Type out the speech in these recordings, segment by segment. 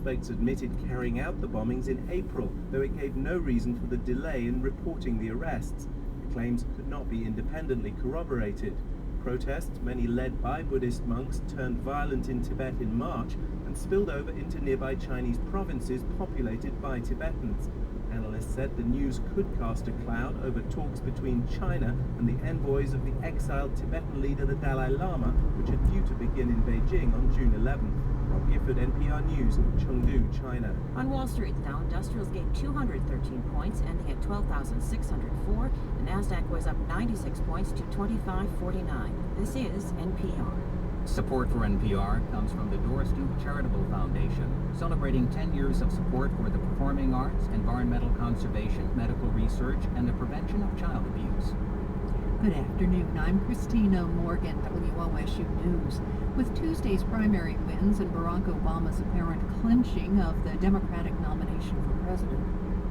suspects admitted carrying out the bombings in April, though it gave no reason for the delay in reporting the arrests. The claims could not be independently corroborated. Protests, many led by Buddhist monks, turned violent in Tibet in March and spilled over into nearby Chinese provinces populated by Tibetans. Analysts said the news could cast a cloud over talks between China and the envoys of the exiled Tibetan leader, the Dalai Lama, which are due to begin in Beijing on June 11th. Rob Gifford, NPR News, Chengdu, China. On Wall Street, the Dow Industrials gained 213 points, ending at 12,604. The Nasdaq was up 96 points to 2549. This is NPR. Support for NPR comes from the Doris Duke Charitable Foundation, celebrating 10 years of support for the performing arts, environmental conservation, medical research, and the prevention of child abuse. Good afternoon. I'm Christina Morgan, WOSU News. With Tuesday's primary wins and Barack Obama's apparent clinching of the Democratic nomination for president,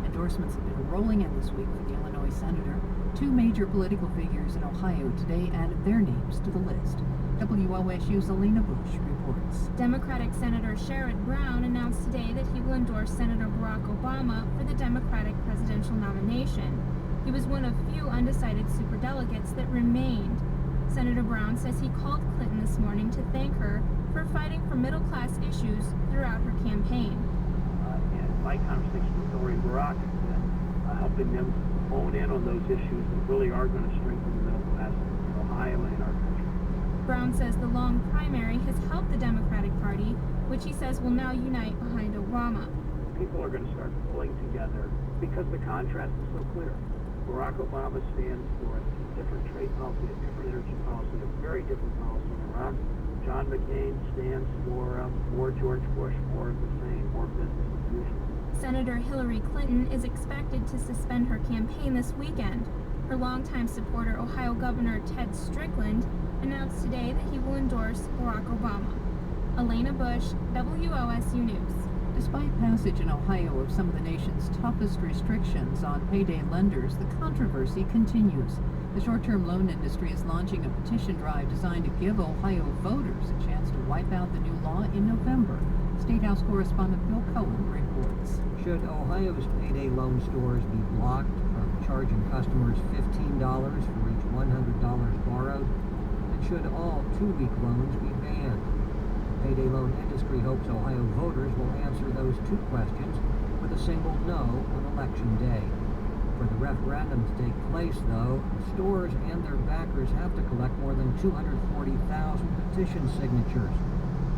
endorsements have been rolling in this week for the Illinois senator. Two major political figures in Ohio today added their names to the list. WOSU's Alina Bush reports. Democratic Senator Sherrod Brown announced today that he will endorse Senator Barack Obama for the Democratic presidential nomination. He was one of few undecided superdelegates that remained. Senator Brown says he called Clinton this morning to thank her for fighting for middle-class issues throughout her campaign. And my conversation with Hillary Barack has been helping them hone in on those issues that really are going to strengthen the middle class in Ohio and in our country. Brown says the long primary has helped the Democratic Party, which he says will now unite behind Obama. People are going to start pulling together because the contrast is so clear. Barack Obama stands for a different trade policy, a different energy policy, a very different policy in Iraq. John McCain stands for more George Bush, more of the same, more business as usual. Senator Hillary Clinton is expected to suspend her campaign this weekend. Her longtime supporter, Ohio Governor Ted Strickland, announced today that he will endorse Barack Obama. Alina Bush, WOSU News. Despite passage in Ohio of some of the nation's toughest restrictions on payday lenders, the controversy continues. The short-term loan industry is launching a petition drive designed to give Ohio voters a chance to wipe out the new law in November. State House correspondent Bill Cohen reports. Should Ohio's payday loan stores be blocked from charging customers $15 for each $100 borrowed? And should all two-week loans be banned? The payday loan industry hopes Ohio voters will answer those two questions with a single no on Election Day. For the referendum to take place, though, stores and their backers have to collect more than 240,000 petition signatures.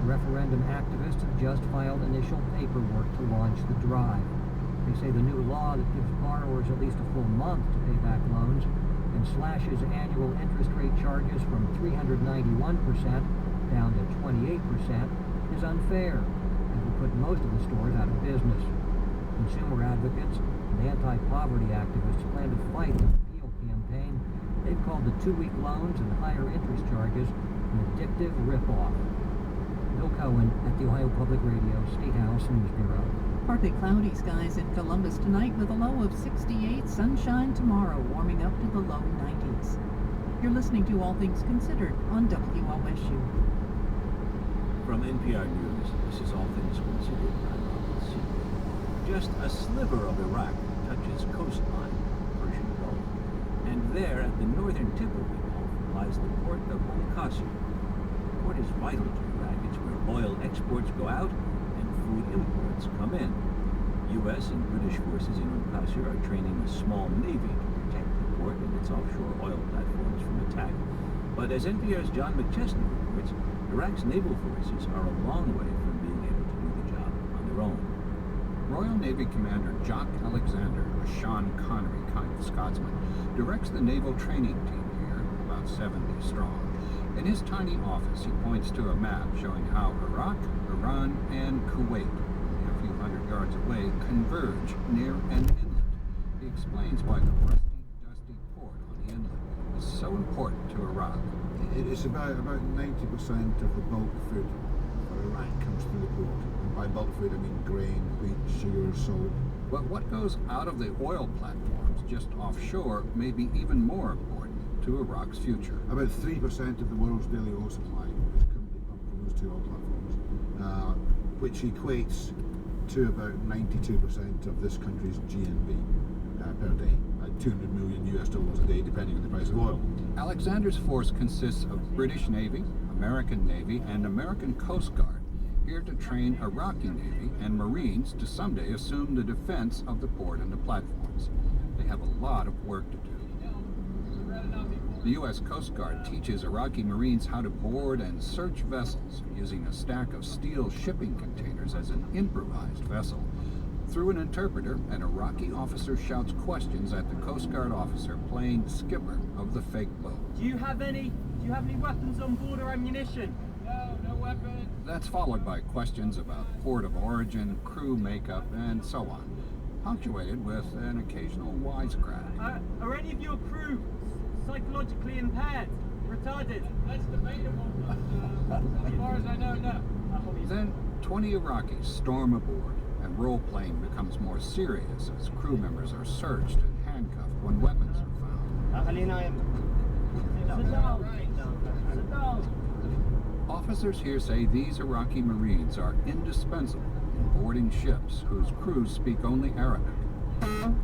The referendum activists have just filed initial paperwork to launch the drive. They say the new law that gives borrowers at least a full month to pay back loans and slashes annual interest rate charges from 391% down to 28% is unfair and will put most of the stores out of business. Consumer advocates and anti-poverty activists plan to fight the repeal campaign. They've called the two-week loans and higher interest charges an addictive ripoff. Bill Cohen at the Ohio Public Radio State House News Bureau. Partly cloudy skies in Columbus tonight with a low of 68. Sunshine tomorrow, warming up to the low 90s. You're listening to All Things Considered on WOSU. From NPR News, this is All Things Considered. I'm Robert C. Just a sliver of Iraq touches coastline, Persian Gulf, and there at the northern tip of the Gulf lies the port of Qasr. The port is vital to Iraq. It's where oil exports go out and food imports come in. U.S. and British forces in Qasr are training a small navy to protect the port and its offshore oil platforms from attack. But as NPR's John McChesney reports, Iraq's naval forces are a long way from being able to do the job on their own. Royal Navy Commander Jock Alexander, a Sean Connery kind of Scotsman, directs the naval training team here, about 70 strong. In his tiny office, he points to a map showing how Iraq, Iran, and Kuwait, only a few hundred yards away, converge near an inlet. He explains why the rusty, dusty port on the inlet is so important to Iraq. It's about 90% of the bulk food for Iraq comes through the port. And by bulk food, I mean grain, wheat, sugar, salt. But what goes out of the oil platforms just offshore may be even more important to Iraq's future. About 3% of the world's daily oil supply is currently pumped from those two oil platforms, which equates to about 92% of this country's GNB per day, at 200 million US dollars a day, depending on the price of oil. Alexander's force consists of British Navy, American Navy, and American Coast Guard, here to train Iraqi Navy and Marines to someday assume the defense of the port and the platforms. They have a lot of work to do. The U.S. Coast Guard teaches Iraqi Marines how to board and search vessels using a stack of steel shipping containers as an improvised vessel. Through an interpreter, an Iraqi officer shouts questions at the Coast Guard officer playing skipper of the fake boat. Do you have any weapons on board or ammunition? No weapons. That's followed by questions about port of origin, crew makeup, and so on, punctuated with an occasional wisecrack. Are any of your crew psychologically impaired? Retarded? That's debatable, but as far as I know, no. Then 20 Iraqis storm aboard, and role-playing becomes more serious as crew members are searched and handcuffed when weapons are found. Sit down. Officers here say these Iraqi Marines are indispensable in boarding ships whose crews speak only Arabic. An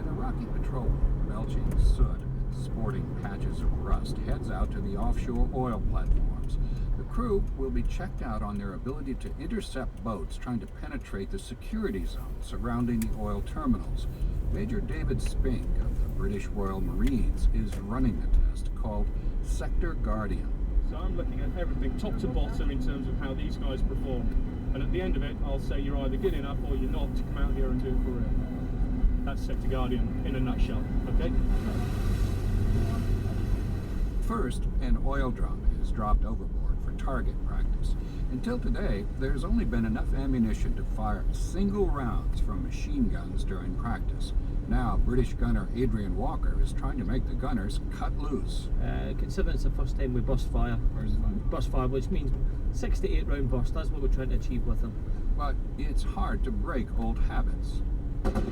Iraqi patrol, belching soot and sporting patches of rust, heads out to the offshore oil platforms. The crew will be checked out on their ability to intercept boats trying to penetrate the security zone surrounding the oil terminals. Major David Spink of the British Royal Marines is running the test, called Sector Guardian. So I'm looking at everything top to bottom in terms of how these guys perform. And at the end of it, I'll say you're either good enough or you're not to come out here and do it for real. That's Sector Guardian in a nutshell, okay? First, an oil drum is dropped overboard for target practice. Until today, there's only been enough ammunition to fire single rounds from machine guns during practice. Now, British gunner Adrian Walker is trying to make the gunners cut loose. Considering it's the first time we burst fire, which means 6 to 8 round burst, that's what we're trying to achieve with them. But it's hard to break old habits.